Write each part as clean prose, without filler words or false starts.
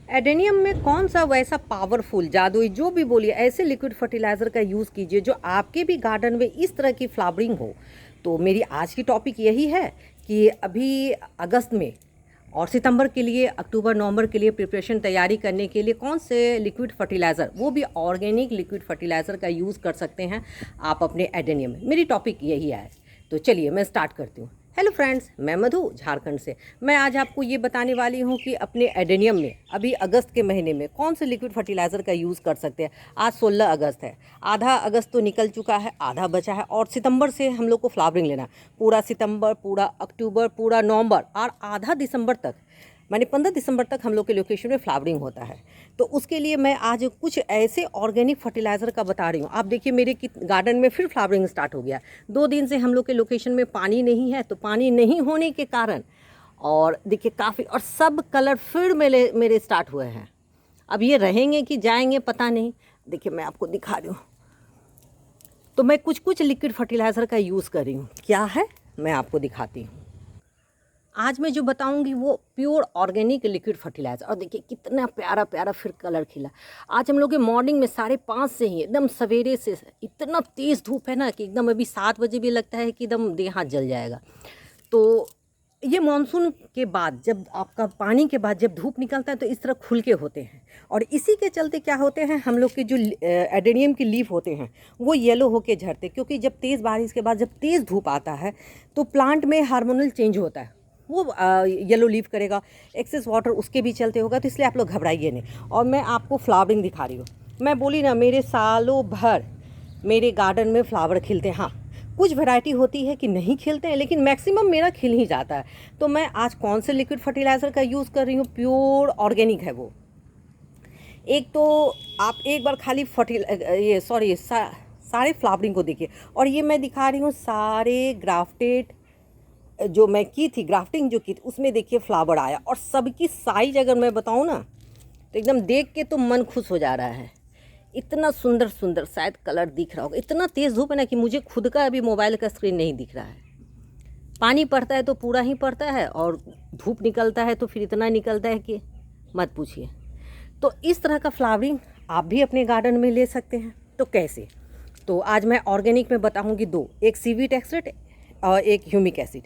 Adenium में कौन सा वैसा पावरफुल जादुई जो भी बोलिए ऐसे लिक्विड फर्टिलाइज़र का यूज़ कीजिए जो आपके भी गार्डन में इस तरह की फ्लावरिंग हो। तो मेरी आज की टॉपिक यही है कि अभी अगस्त में और सितंबर के लिए, अक्टूबर नवंबर के लिए प्रिपरेशन तैयारी करने के लिए कौन से लिक्विड फर्टिलाइज़र, वो भी ऑर्गेनिक लिक्विड फर्टिलाइज़र का यूज़ कर सकते हैं आप अपने एडेनियम में। मेरी टॉपिक यही है। तो चलिए मैं स्टार्ट करती हूँ। हेलो फ्रेंड्स, मैं मधु झारखंड से। मैं आज आपको ये बताने वाली हूँ कि अपने एडेनियम में अभी अगस्त के महीने में कौन से लिक्विड फर्टिलाइज़र का यूज़ कर सकते हैं। आज 16 अगस्त है, आधा अगस्त तो निकल चुका है, आधा बचा है और सितंबर से हम लोग को फ्लावरिंग लेना। पूरा सितंबर, पूरा अक्टूबर, पूरा नवंबर और आधा दिसंबर तक, माने 15 दिसंबर तक हम लोग के लोकेशन में फ्लावरिंग होता है। तो उसके लिए मैं आज कुछ ऐसे ऑर्गेनिक फर्टिलाइज़र का बता रही हूँ। आप देखिए मेरे गार्डन में फिर फ्लावरिंग स्टार्ट हो गया। 2 दिन से हम लोग के लोकेशन में पानी नहीं है, तो पानी नहीं होने के कारण और देखिए काफ़ी और सब कलर फिर मेरे स्टार्ट हुए हैं। अब ये रहेंगे कि जाएंगे पता नहीं। देखिए मैं आपको दिखा रही हूँ। तो मैं कुछ लिक्विड फर्टिलाइज़र का यूज़ कर रही हूँ। क्या है मैं आपको दिखाती हूँ। आज मैं जो बताऊंगी वो प्योर ऑर्गेनिक लिक्विड फर्टिलाइज़र। और देखिए कितना प्यारा प्यारा फिर कलर खिला। आज हम लोग के मॉर्निंग में 5:30 से ही एकदम सवेरे से इतना तेज़ धूप है ना कि एकदम अभी 7 बजे भी लगता है कि एकदम देह हाथ जल जाएगा। तो ये मानसून के बाद, जब आपका पानी के बाद जब धूप निकलता है तो इस तरह खुल के होते हैं। और इसी के चलते क्या होते हैं, हम लोग के जो एडेनियम की लीफ होते हैं वो येलो होके झड़ते, क्योंकि जब तेज़ बारिश के बाद जब तेज़ धूप आता है तो प्लांट में हार्मोनल चेंज होता है, वो येलो लीव करेगा, एक्सेस वाटर उसके भी चलते होगा। तो इसलिए आप लोग घबराइए नहीं। और मैं आपको फ्लावरिंग दिखा रही हूँ। मैं बोली ना, मेरे सालों भर मेरे गार्डन में फ्लावर खिलते हैं। हाँ, कुछ वैरायटी होती है कि नहीं खिलते हैं, लेकिन मैक्सिमम मेरा खिल ही जाता है। तो मैं आज कौन से लिक्विड फर्टिलाइज़र का यूज़ कर रही हूँ, प्योर ऑर्गेनिक है वो। एक तो आप एक बार खाली सारे फ्लावरिंग को देखिए। और ये मैं दिखा रही हूँ सारे ग्राफ्टेड जो मैं की थी, ग्राफ्टिंग जो की थी उसमें देखिए फ्लावर आया। और सबकी साइज अगर मैं बताऊँ ना तो एकदम देख के तो मन खुश हो जा रहा है। इतना सुंदर सुंदर, शायद कलर दिख रहा होगा। इतना तेज़ धूप है ना कि मुझे खुद का अभी मोबाइल का स्क्रीन नहीं दिख रहा है। पानी पड़ता है तो पूरा ही पड़ता है और धूप निकलता है तो फिर इतना निकलता है कि मत पूछिए। तो इस तरह का फ्लावरिंग आप भी अपने गार्डन में ले सकते हैं। तो कैसे? तो आज मैं ऑर्गेनिक में बताऊंगी दो, एक सीवीड एक्सट्रैक्ट और एक ह्यूमिक एसिड।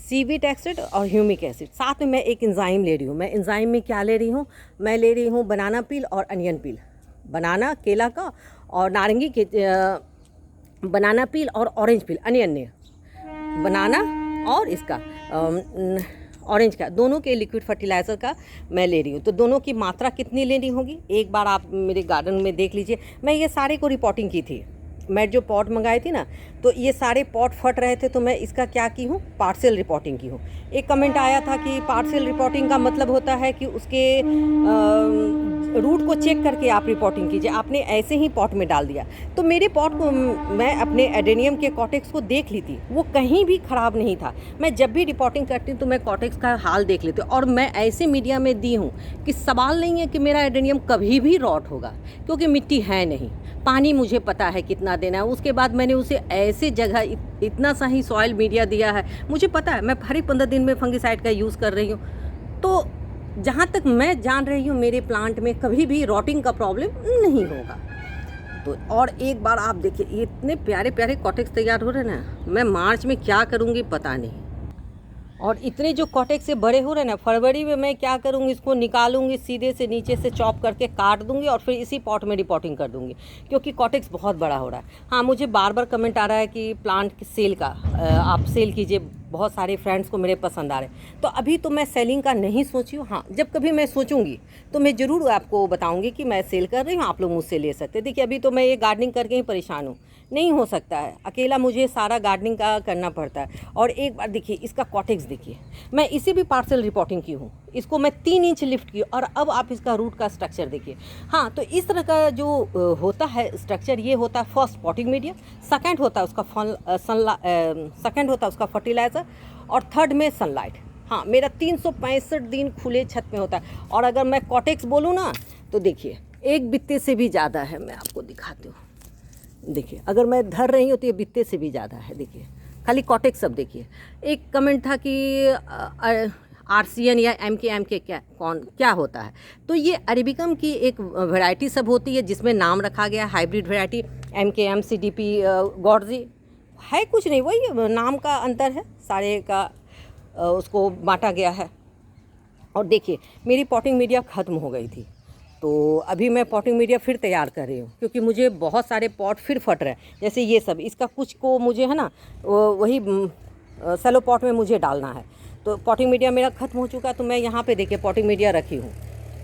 सीवीड एक्सट्रैक्ट और ह्यूमिक एसिड, साथ में मैं एक एंजाइम ले रही हूँ। मैं एंजाइम में क्या ले रही हूँ, मैं ले रही हूँ बनाना पील और अनियन पील। बनाना केला का और नारंगी के बनाना पील और ऑरेंज पील, अनियन ने बनाना और इसका ऑरेंज का, दोनों के लिक्विड फर्टिलाइज़र का मैं ले रही हूँ। तो दोनों की मात्रा कितनी लेनी होगी एक बार आप मेरे गार्डन में देख लीजिए। मैं ये सारे को रिपोर्टिंग की थी। मैं जो पॉट मंगाई थी ना, तो ये सारे पॉट फट रहे थे, तो मैं इसका क्या की हूँ, पार्शियल रिपोर्टिंग की हूँ। एक कमेंट आया था कि पार्शियल रिपोर्टिंग का मतलब होता है कि उसके रूट को चेक करके आप रिपोर्टिंग कीजिए। आपने ऐसे ही पॉट में डाल दिया। तो मेरे पॉट को मैं अपने एडेनियम के कॉटेक्स को देख ली थी, वो कहीं भी ख़राब नहीं था। मैं जब भी रिपोर्टिंग करती हूँ तो मैं कॉटेक्स का हाल देख लेती हूँ। और मैं ऐसे मीडिया में दी हूँ कि सवाल नहीं है कि मेरा एडेनियम कभी भी रॉट होगा, क्योंकि मिट्टी है नहीं। पानी मुझे पता है कितना देना है। उसके बाद मैंने उसे ऐसे जगह इतना सा ही सॉइल मीडिया दिया है। मुझे पता है मैं हर एक 15 दिन में फंगिसाइड का यूज़ कर रही हूँ। तो जहाँ तक मैं जान रही हूँ मेरे प्लांट में कभी भी रॉटिंग का प्रॉब्लम नहीं होगा। तो और एक बार आप देखिए, ये इतने प्यारे प्यारे कॉटेक्स तैयार हो रहे हैं ना, मैं मार्च में क्या करूँगी पता नहीं। और इतने जो कॉटेक्स से बड़े हो रहे हैं ना, फरवरी में मैं क्या करूँगी, इसको निकालूंगी, सीधे से नीचे से चॉप करके काट दूंगी और फिर इसी पॉट में रिपोर्टिंग कर दूंगी, क्योंकि कॉटेक्स बहुत बड़ा हो रहा है। हाँ, मुझे बार बार कमेंट आ रहा है कि प्लांट सेल का आप सेल कीजिए, बहुत सारे फ्रेंड्स को मेरे पसंद आ रहे हैं। तो अभी तो मैं सेलिंग का नहीं सोची हूँ। हाँ, जब कभी मैं सोचूंगी तो मैं ज़रूर आपको बताऊंगी कि मैं सेल कर रही हूँ, आप लोग मुझसे ले सकते हैं। देखिए अभी तो मैं ये गार्डनिंग करके ही परेशान हूँ, नहीं हो सकता है अकेला, मुझे सारा गार्डनिंग का करना पड़ता है। और एक बार देखिए इसका कॉटेक्स देखिए, मैं इसे भी पार्शियल रिपोर्टिंग की हूँ। इसको मैं 3 इंच लिफ्ट की और अब आप इसका रूट का स्ट्रक्चर देखिए। हाँ, तो इस तरह का जो होता है स्ट्रक्चर, ये होता है फर्स्ट पॉटिंग मीडिया, सेकंड होता है उसका फर्टिलाइज़र और थर्ड में सनलाइट। हाँ, मेरा 365 दिन खुले छत में होता है। और अगर मैं कॉटेक्स बोलूँ ना तो देखिए एक बित्ते से भी ज़्यादा है। मैं आपको दिखाती हूँ, देखिए अगर मैं धर रही हूँ तो ये बित्ते से भी ज़्यादा है। देखिए खाली कॉटेक्स। सब देखिए, एक कमेंट था कि RCN या MK क्या होता है। तो ये अरेबिकम की एक वैरायटी सब होती है जिसमें नाम रखा गया हाइब्रिड वैरायटी MKM CDP गॉर्जी है, कुछ नहीं, वही नाम का अंतर है, सारे का उसको बांटा गया है। और देखिए मेरी पॉटिंग मीडिया ख़त्म हो गई थी, तो अभी मैं पॉटिंग मीडिया फिर तैयार कर रही हूँ क्योंकि मुझे बहुत सारे पॉट फिर फट रहे हैं। जैसे ये सब, इसका कुछ को मुझे है ना वही सेलो पॉट में मुझे डालना है। तो पॉटिंग मीडिया मेरा ख़त्म हो चुका है, तो मैं यहाँ पे देखिए पॉटिंग मीडिया रखी हूँ।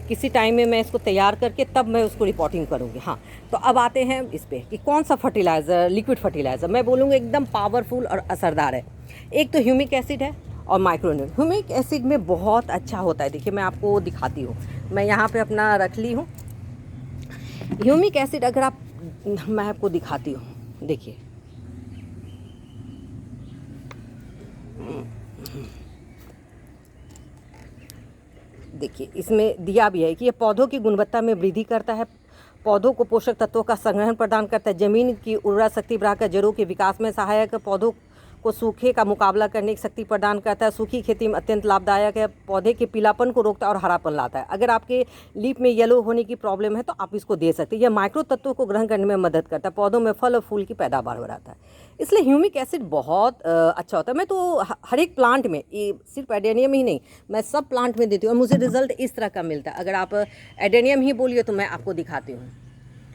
किसी टाइम में मैं इसको तैयार करके तब मैं उसको रिपोर्टिंग करूँगी। हाँ, तो अब आते हैं इस पर कि कौन सा फर्टिलाइज़र, लिक्विड फर्टिलाइज़र मैं बोलूँगी एकदम पावरफुल और असरदार है। एक तो ह्यूमिक एसिड है और माइक्रोन्यूट्रिएंट। ह्यूमिक एसिड में बहुत अच्छा होता है, देखिए मैं आपको दिखाती हूँ, मैं यहाँ पे अपना रख ली हूँ ह्यूमिक एसिड। अगर आप, मैं आपको दिखाती हूँ, देखिए देखिए इसमें दिया भी है कि ये पौधों की गुणवत्ता में वृद्धि करता है, पौधों को पोषक तत्वों का संग्रहण प्रदान करता है, ज़मीन की उर्वरा शक्ति बढ़ाकर जड़ों के विकास में सहायक है, पौधों को सूखे का मुकाबला करने की शक्ति प्रदान करता है, सूखी खेती में अत्यंत लाभदायक है, पौधे के पीलापन को रोकता है और हरापन लाता है। अगर आपके लीफ में येलो होने की प्रॉब्लम है तो आप इसको दे सकते हैं। यह माइक्रो तत्वों को ग्रहण करने में मदद करता है, पौधों में फल और फूल की पैदावार बढ़ाता है। इसलिए ह्यूमिक एसिड बहुत अच्छा होता है। मैं तो हर एक प्लांट में, ये सिर्फ एडेनियम ही नहीं, मैं सब प्लांट में देती हूँ और मुझे रिजल्ट इस तरह का मिलता है। अगर आप एडेनियम ही बोलिए तो मैं आपको दिखाती हूँ,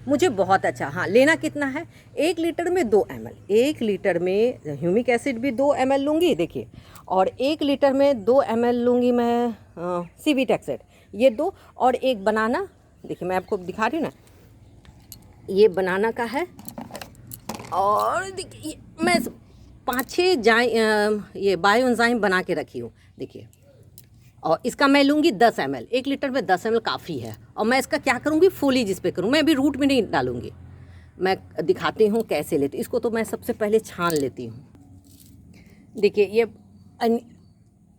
मुझे बहुत अच्छा। हाँ, लेना कितना है, 1 लीटर में 2 ml, 1 लीटर में ह्यूमिक एसिड भी 2 ml लूँगी देखिए, और 1 लीटर में 2 ml लूँगी मैं सीवीटेक्सेट, ये 2, और एक बनाना, देखिए मैं आपको दिखा रही हूँ ना, ये बनाना का है। और देखिए मैं 5-6 ये बायो एंजाइम बना के रखी हूँ देखिए, और इसका मैं लूँगी 10 ml, 1 लीटर में 10 ml काफ़ी है। और मैं इसका क्या करूँगी, फोलिज इस पर करूँ, मैं अभी रूट में नहीं डालूँगी। मैं दिखाती हूँ कैसे लेती हूँ इसको। तो मैं सबसे पहले छान लेती हूँ, देखिए ये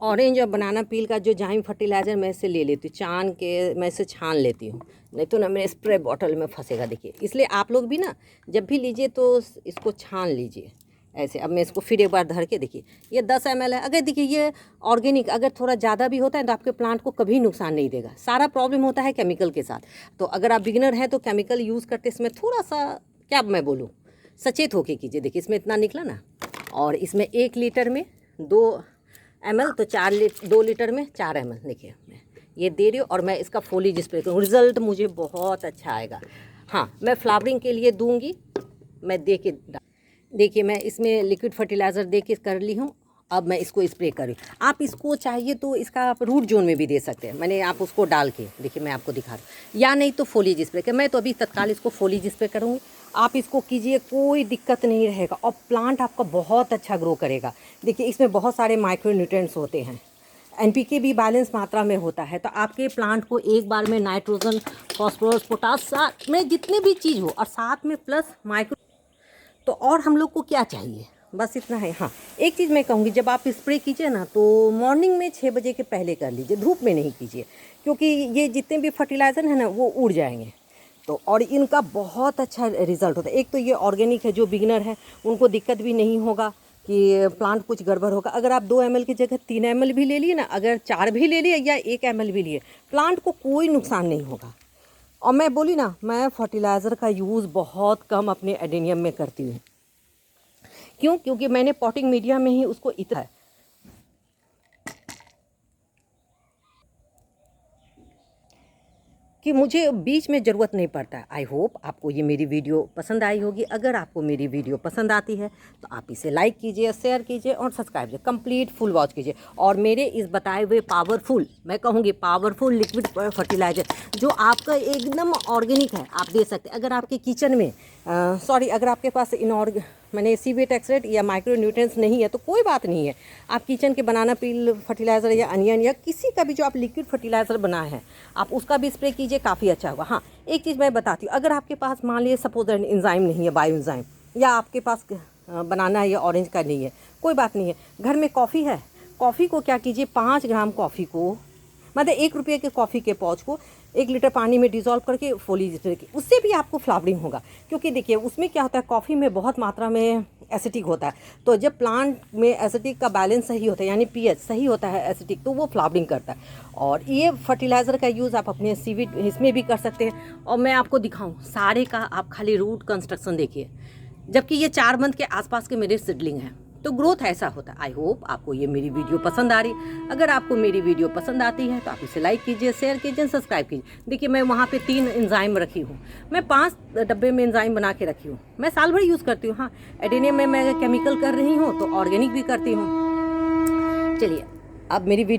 ऑरेंज और बनाना पील का जो जाइम फर्टिलाइज़र मैं इसे ले लेती हूँ, छान के मैं इसे छान लेती हूँ, नहीं तो ना मेरे स्प्रे बॉटल में फंसेगा देखिए। इसलिए आप लोग भी ना जब भी लीजिए तो इसको छान लीजिए ऐसे। अब मैं इसको फिर एक बार धर के, देखिए ये 10 ml है। अगर देखिए ये ऑर्गेनिक अगर थोड़ा ज़्यादा भी होता है तो आपके प्लांट को कभी नुकसान नहीं देगा। सारा प्रॉब्लम होता है केमिकल के साथ। तो अगर आप बिगिनर हैं तो केमिकल यूज़ करते इसमें थोड़ा सा, क्या मैं बोलूँ, सचेत होके कीजिए। देखिए इसमें इतना निकला ना, और इसमें 1 लीटर में 2 ml, तो 2 लीटर में 4 ml। देखिए मैं ये दे रही हूँ और मैं इसका फोलिज स्प्रे करूँ, रिज़ल्ट मुझे बहुत अच्छा आएगा। हाँ, मैं फ्लावरिंग के लिए दूँगी, मैं दे के, देखिए मैं इसमें लिक्विड फर्टिलाइज़र दे के कर ली हूँ। अब मैं इसको स्प्रे करूँ। आप इसको चाहिए तो इसका आप रूट जोन में भी दे सकते हैं, मैंने आप उसको डाल के, देखिए मैं आपको दिखा रही हूँ, या नहीं तो फोलिज स्प्रे कर। मैं तो अभी तत्काल इसको फोलिज स्प्रे करूँगी। आप इसको कीजिए, कोई दिक्कत नहीं रहेगा और प्लांट आपका बहुत अच्छा ग्रो करेगा। देखिए इसमें बहुत सारे माइक्रो न्यूट्रिएंट्स होते हैं, NPK भी बैलेंस मात्रा में होता है। तो आपके प्लांट को एक बार में नाइट्रोजन, फॉस्फोरस, पोटास, साथ में जितने भी चीज़ हो और साथ में प्लस माइक्रो, तो और हम लोग को क्या चाहिए, बस इतना है। हाँ, एक चीज़ मैं कहूँगी, जब आप स्प्रे कीजिए ना तो मॉर्निंग में 6 बजे के पहले कर लीजिए, धूप में नहीं कीजिए, क्योंकि ये जितने भी फर्टिलाइज़र है ना वो उड़ जाएंगे। तो और इनका बहुत अच्छा रिजल्ट होता है। एक तो ये ऑर्गेनिक है, जो बिगिनर है उनको दिक्कत भी नहीं होगा कि प्लांट कुछ गड़बड़ होगा। अगर आप 2 ml की जगह 3 ml भी ले लिए ना, अगर 4 भी ले लिए या 1 ml भी लिए, प्लांट को कोई नुकसान नहीं होगा। और मैं बोली ना, मैं फर्टिलाइज़र का यूज़ बहुत कम अपने एडेनियम में करती हूँ। क्यों? क्योंकि मैंने पॉटिंग मीडिया में ही उसको इतना है कि मुझे बीच में ज़रूरत नहीं पड़ता है। आई होप आपको ये मेरी वीडियो पसंद आई होगी। अगर आपको मेरी वीडियो पसंद आती है तो आप इसे लाइक कीजिए, शेयर कीजिए और सब्सक्राइब कीजिए, कंप्लीट फुल वॉच कीजिए। और मेरे इस बताए हुए पावरफुल, मैं कहूँगी पावरफुल लिक्विड फर्टिलाइज़र जो आपका एकदम ऑर्गेनिक है, आप दे सकते हैं। अगर आपके किचन में अगर आपके पास मैंने सीवीटेक्सेट या माइक्रो न्यूट्रिएंट्स नहीं है तो कोई बात नहीं है, आप किचन के बनाना पील फर्टिलाइज़र या अनियन या किसी का भी जो आप लिक्विड फर्टिलाइज़र बनाए हैं आप उसका भी स्प्रे कीजिए, काफ़ी अच्छा होगा। हाँ, एक चीज़ मैं बताती हूँ, अगर आपके पास मान लीजिए सपोज एंजाइम नहीं है, बायो एंजाइम, या आपके पास बनाना या ऑरेंज का नहीं है, कोई बात नहीं है, घर में कॉफ़ी है, कॉफ़ी को क्या कीजिए, 5 ग्राम कॉफ़ी को मतलब 1 रुपये के कॉफ़ी के पाउच को 1 लीटर पानी में डिज़ोल्व करके फोलिएटर की, उससे भी आपको फ्लावरिंग होगा। क्योंकि देखिए उसमें क्या होता है, कॉफ़ी में बहुत मात्रा में एसिटिक होता है, तो जब प्लांट में एसिटिक का बैलेंस सही होता है, यानी पीएच सही होता है एसिटिक, तो वो फ्लावरिंग करता है। और ये फर्टिलाइज़र का यूज़ आप अपने सीवीड इसमें भी कर सकते हैं। और मैं आपको दिखाऊँ सारे का, आप खाली रूट कंस्ट्रक्शन देखिए, जबकि ये 4 मंथ के आसपास के मेरे सीडलिंग हैं, तो ग्रोथ ऐसा होता है। आई होप आपको ये मेरी वीडियो पसंद आ रही। अगर आपको मेरी वीडियो पसंद आती है तो आप इसे लाइक कीजिए, शेयर कीजिए, सब्सक्राइब कीजिए। देखिए मैं वहाँ पे 3 एंजाइम रखी हूँ, मैं 5 डब्बे में एंजाइम बना के रखी हूँ, मैं साल भर यूज़ करती हूँ। हाँ, एडेनियम में मैं केमिकल कर रही हूँ तो ऑर्गेनिक भी करती हूँ। चलिए अब मेरी वीडियो